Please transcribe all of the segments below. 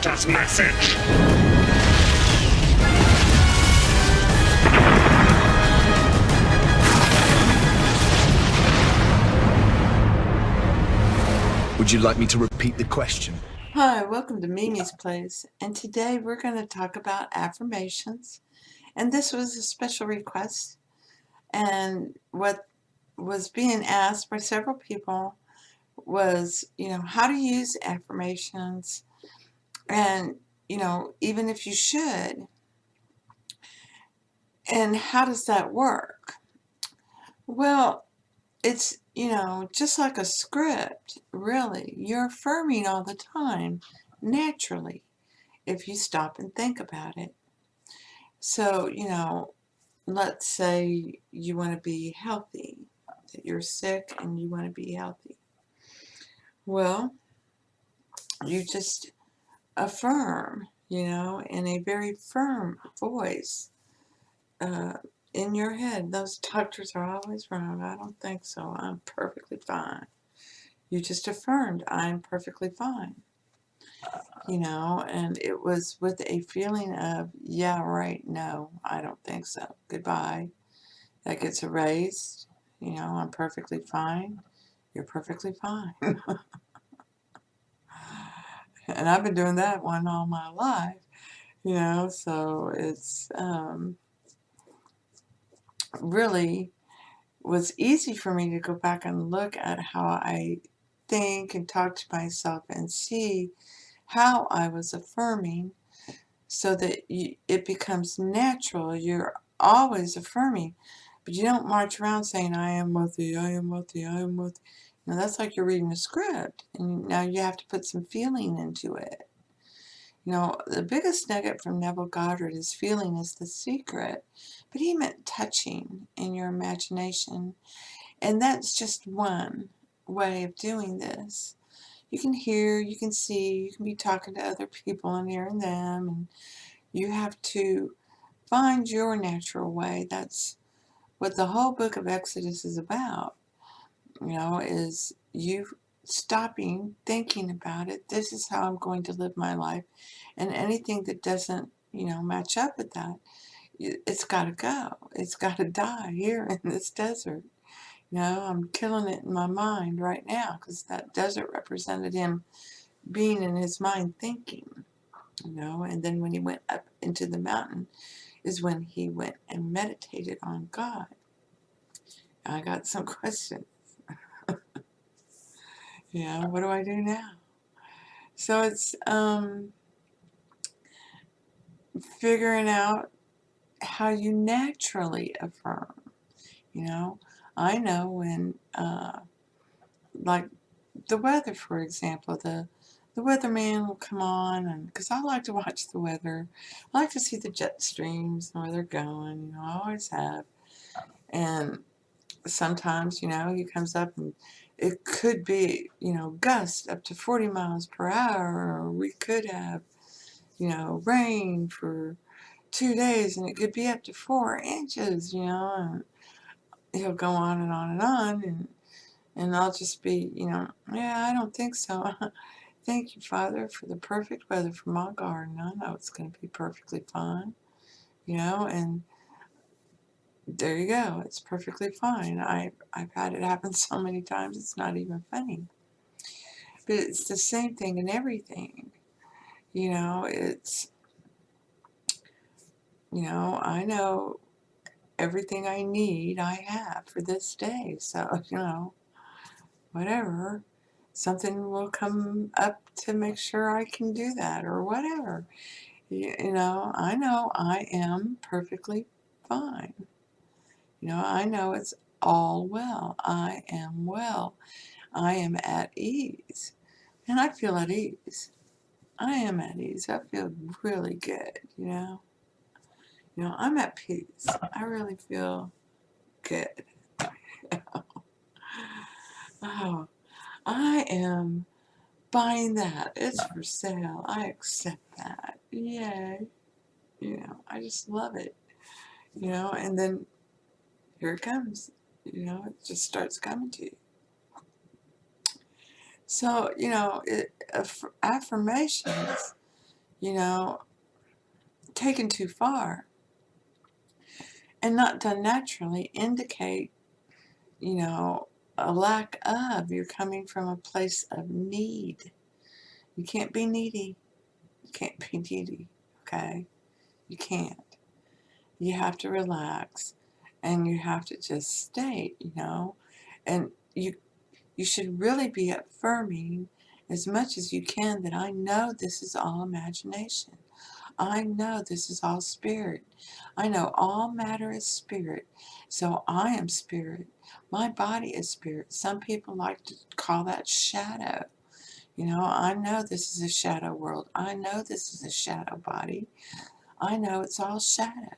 doctor's message. Would you like me to repeat the question? Hi, welcome to Mimi's Place, and today we're going to talk about affirmations. And this was a special request, and what was being asked by several people was, how to use affirmations, and, even if you should, and how does that work? Well, it's, just like a script, really. You're affirming all the time, naturally, if you stop and think about it. So, let's say you want to be healthy, that you're sick and you want to be healthy. Well, you just affirm, in a very firm voice in your head. Those doctors are always wrong. I don't think so. I'm perfectly fine. You just affirmed, I'm perfectly fine. And it was with a feeling of, yeah, right, no, I don't think so. Goodbye. That gets erased. I'm perfectly fine. You're perfectly fine. And I've been doing that one all my life, so it's really was easy for me to go back and look at how I think and talk to myself and see how I was affirming so that it becomes natural. You're always affirming, but you don't march around saying, I am wealthy, I am wealthy, I am wealthy. That's like you're reading a script, and now you have to put some feeling into it. The biggest nugget from Neville Goddard is feeling is the secret, but he meant touching in your imagination, and that's just one way of doing this. You can hear, you can see, you can be talking to other people and hearing them, and you have to find your natural way. That's what the whole book of Exodus is about, is you stopping, thinking about it. This is how I'm going to live my life. And anything that doesn't, match up with that, it's got to go. It's got to die here in this desert. I'm killing it in my mind right now because that desert represented him being in his mind thinking, and then when he went up into the mountain is when he went and meditated on God. I got some questions. What do I do now? So it's figuring out how you naturally affirm. I know when, like the weather, for example, the weatherman will come on, and because I like to watch the weather, I like to see the jet streams and where they're going. I always have, and sometimes, he comes up and it could be, gusts up to 40 miles per hour, or we could have, rain for 2 days and it could be up to 4 inches, and he'll go on and on and on, and I'll just be, yeah, I don't think so. Thank you, Father, for the perfect weather for my garden. I know it's going to be perfectly fine, and there you go. It's perfectly fine. I've had it happen so many times, it's not even funny. But it's the same thing in everything. It's, I know everything I need I have for this day. So, whatever. Something will come up to make sure I can do that or whatever. I know I am perfectly fine. I know it's all well. I am well. I am at ease. And I feel at ease. I am at ease. I feel really good, I'm at peace. I really feel good. Oh, I am buying that. It's for sale. I accept that. Yay. I just love it. And then here it comes. It just starts coming to you. So, affirmations, you know, taken too far and not done naturally indicate, you know, a lack of. You're coming from a place of need. You can't be needy. You can't be needy, okay? You can't. You have to relax and you have to just stay, and you should really be affirming as much as you can that I know this is all imagination. I know this is all spirit. I know all matter is spirit. So I am spirit. My body is spirit. Some people like to call that shadow. I know this is a shadow world. I know this is a shadow body. I know it's all shadow.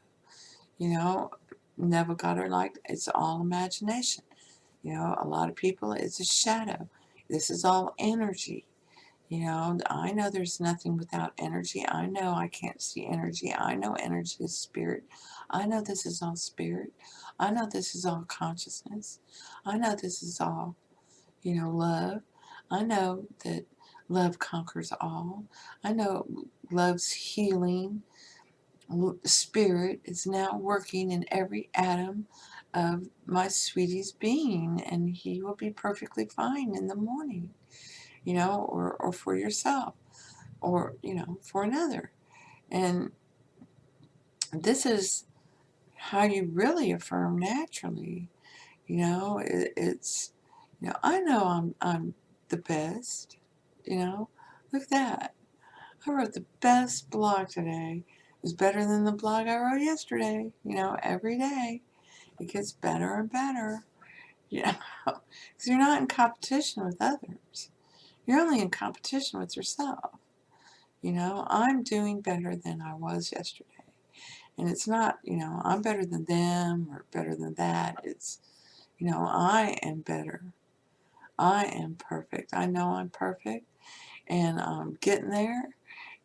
You know, Neville Goddard liked it's all imagination. A lot of people, it's a shadow. This is all energy. I know there's nothing without energy. I know I can't see energy. I know energy is spirit. I know this is all spirit. I know this is all consciousness. I know this is all, love. I know that love conquers all. I know love's healing spirit is now working in every atom of my sweetie's being, and he will be perfectly fine in the morning, or for yourself, or, for another. And this is how you really affirm naturally. It's, I know I'm the best, look at that. I wrote the best blog today. It was better than the blog I wrote yesterday. Every day it gets better and better, because you're not in competition with others. You're only in competition with yourself. I'm doing better than I was yesterday. And it's not, I'm better than them or better than that. It's, I am better. I am perfect. I know I'm perfect. And I'm getting there.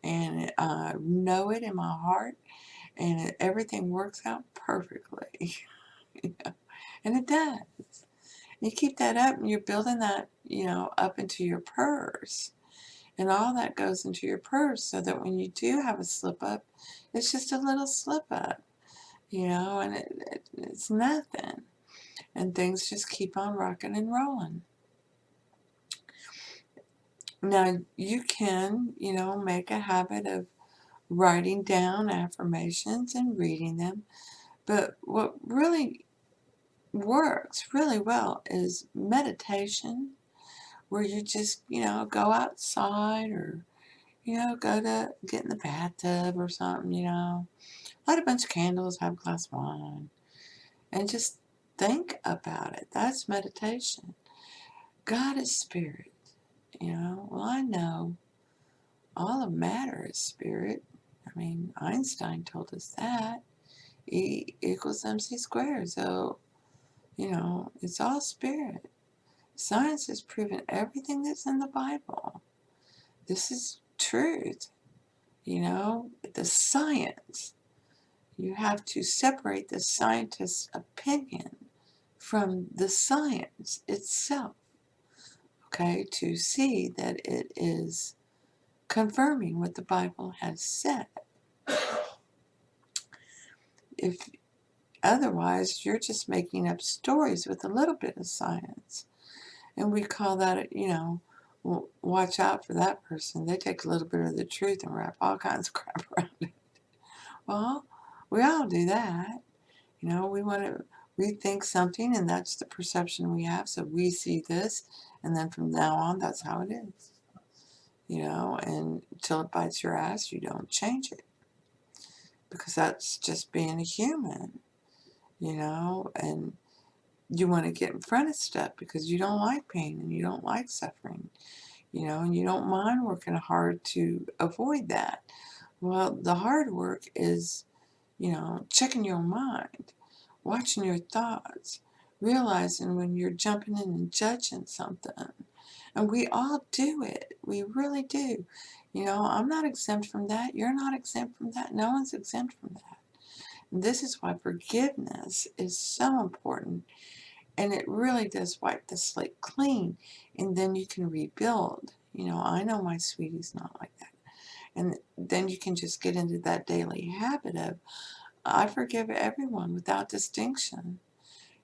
And I know it in my heart. And everything works out perfectly. And it does. You keep that up and you're building that, up into your purse. And all that goes into your purse so that when you do have a slip up, it's just a little slip up, and it's nothing. And things just keep on rocking and rolling. Now, you can, make a habit of writing down affirmations and reading them. But what really works really well is meditation, where you just, go outside or, go to get in the bathtub or something, light a bunch of candles, have a glass of wine, and just think about it. That's meditation. God is spirit, Well, I know all of matter is spirit. I mean, Einstein told us that. E equals MC squared. So, it's all spirit. Science has proven everything that's in the Bible. This is truth, the science. You have to separate the scientist's opinion from the science itself, okay, to see that it is confirming what the Bible has said. If otherwise, you're just making up stories with a little bit of science. And we call that, watch out for that person. They take a little bit of the truth and wrap all kinds of crap around it. Well, we all do that. We think something and that's the perception we have. So we see this and then from now on, that's how it is. And until it bites your ass, you don't change it. Because that's just being a human, and you want to get in front of stuff because you don't like pain and you don't like suffering, and you don't mind working hard to avoid that. Well, the hard work is, checking your mind, watching your thoughts, realizing when you're jumping in and judging something. And we all do it. We really do. I'm not exempt from that. You're not exempt from that. No one's exempt from that. And this is why forgiveness is so important. And it really does wipe the slate clean. And then you can rebuild. I know my sweetie's not like that. And then you can just get into that daily habit of, I forgive everyone without distinction.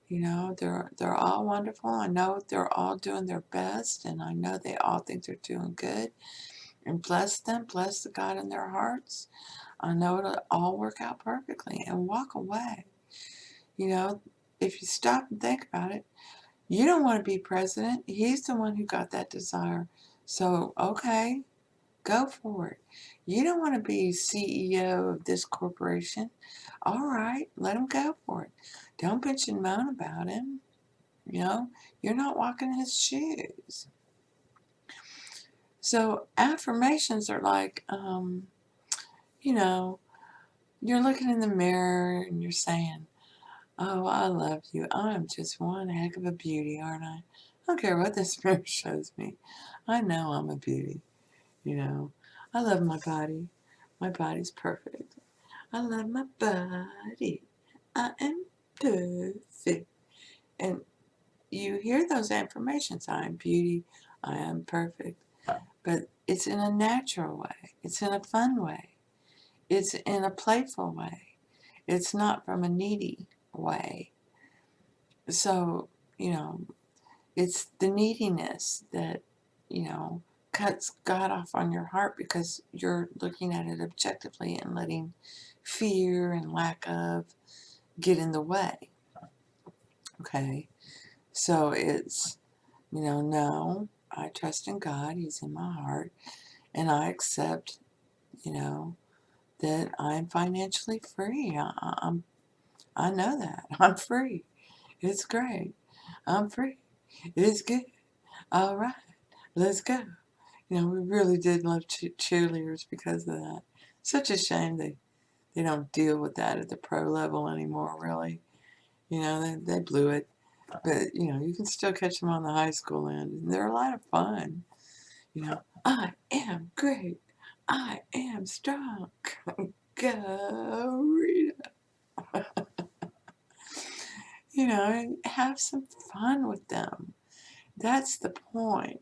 You know, they're all wonderful. I know they're all doing their best, and I know they all think they're doing good. And bless them, bless the God in their hearts. I know it'll all work out perfectly, and walk away. You know, if you stop and think about it, you don't want to be president. He's the one who got that desire. So, okay, go for it. You don't want to be CEO of this corporation. All right, let him go for it. Don't bitch and moan about him. You know, you're not walking his shoes. So affirmations are like, you know, you're looking in the mirror and you're saying, oh, I love you. I am just one heck of a beauty, aren't I? I don't care what this mirror shows me. I know I'm a beauty, you know. I love my body. My body's perfect. I love my body. I am perfect. And you hear those affirmations. I am beauty. I am perfect. But it's in a natural way. It's in a fun way. It's in a playful way. It's not from a needy way. So, you know, it's the neediness that, you know, cuts God off on your heart because you're looking at it objectively and letting fear and lack of get in the way. Okay? So it's, you know, no, I trust in God. He's in my heart. And I accept, you know, that I'm financially free. I know that. I'm free. It's great. I'm free. It's good. All right. Let's go. You know, we really did love cheerleaders because of that. Such a shame they don't deal with that at the pro level anymore, really. You know, they blew it. But, you know, you can still catch them on the high school end, and they're a lot of fun. You know, I am great. I am strong. Go, Rita. You know, and have some fun with them. That's the point.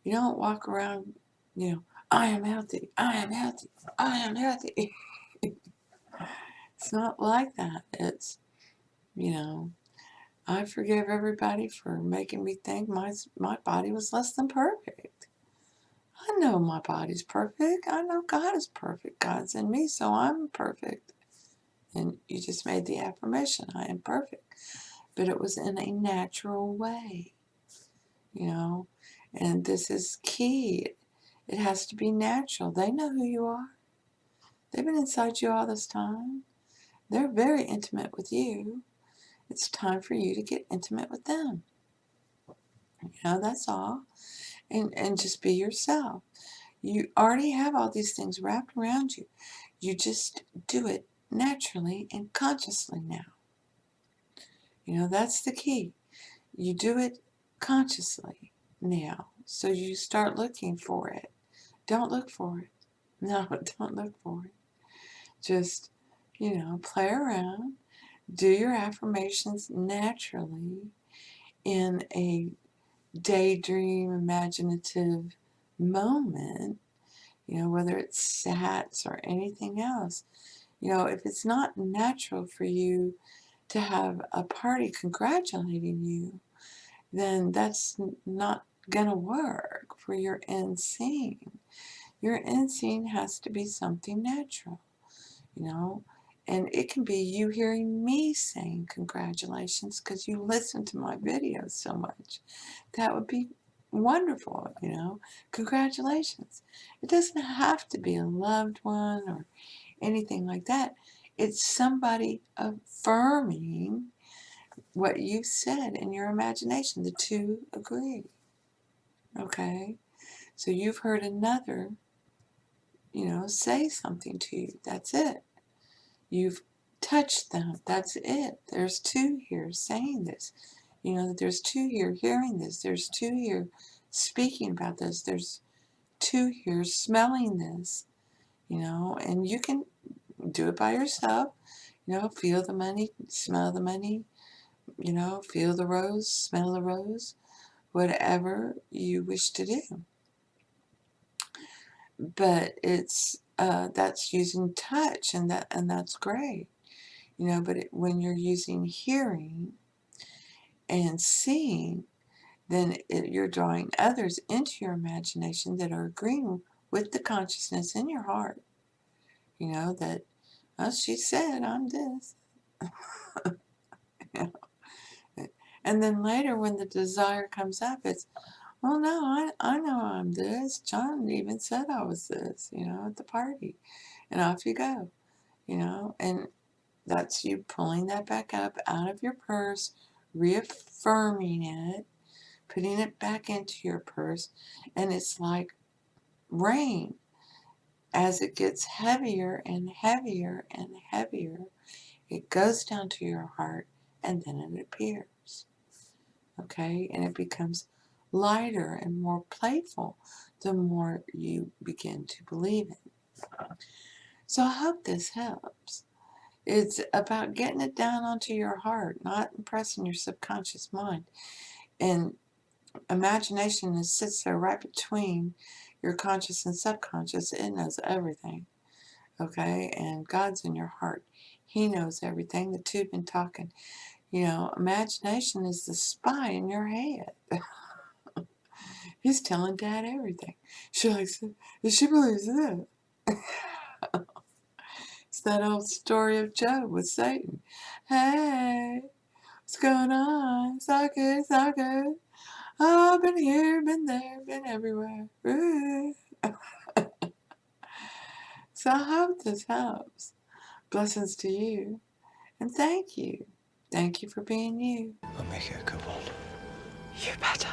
You don't walk around, you know, I am healthy. I am healthy. I am healthy. It's not like that. It's, you know, I forgive everybody for making me think my body was less than perfect. I know my body's perfect. I know God is perfect. God's in me, so I'm perfect. And you just made the affirmation, I am perfect. But it was in a natural way, you know. And this is key. It has to be natural. They know who you are. They've been inside you all this time. They're very intimate with you. It's time for you to get intimate with them. You know, that's all. And just be yourself. You already have all these things wrapped around you. You just do it naturally and consciously now. You know, that's the key. You do it consciously now. So you start looking for it. Don't look for it. No, don't look for it. Just, you know, play around. Do your affirmations naturally in a daydream, imaginative moment, you know, whether it's sats or anything else. You know, if it's not natural for you to have a party congratulating you, then that's not gonna work for your end scene. Your end scene has to be something natural, you know, and it can be you hearing me saying congratulations because you listen to my videos so much. That would be wonderful, you know. Congratulations. It doesn't have to be a loved one or anything like that. It's somebody affirming what you said in your imagination. The two agree. Okay? So you've heard another, you know, say something to you. That's it. You've touched them. That's it. There's two here saying this. You know, there's two here hearing this. There's two here speaking about this. There's two here smelling this, you know, and you can do it by yourself. You know, feel the money, smell the money, you know, feel the rose, smell the rose, whatever you wish to do. But it's that's using touch, and that's great, but when you're using hearing and seeing, then you're drawing others into your imagination that are agreeing with the consciousness in your heart, that, oh, she said I'm this. You And then later when the desire comes up, it's, oh no, I know I'm this. John even said I was this, at the party. And off you go, and that's you pulling that back up out of your purse, reaffirming it, putting it back into your purse, and it's like rain. As it gets heavier and heavier and heavier, it goes down to your heart and then it appears. Okay? And it becomes lighter and more playful the more you begin to believe it. So I hope this helps. It's about getting it down onto your heart, not impressing your subconscious mind. And imagination sits there right between your conscious and subconscious. It knows everything. Okay? And God's in your heart. He knows everything. The two have been talking. Imagination is the spy in your head. He's telling Dad everything. She likes it. She believes it. It's that old story of Job with Satan. Hey, what's going on? It's all good, it's all good. Oh, I've been here, been there, been everywhere. Ooh. So I hope this helps. Blessings to you. And thank you. Thank you for being you. I'll make it a good one. You better.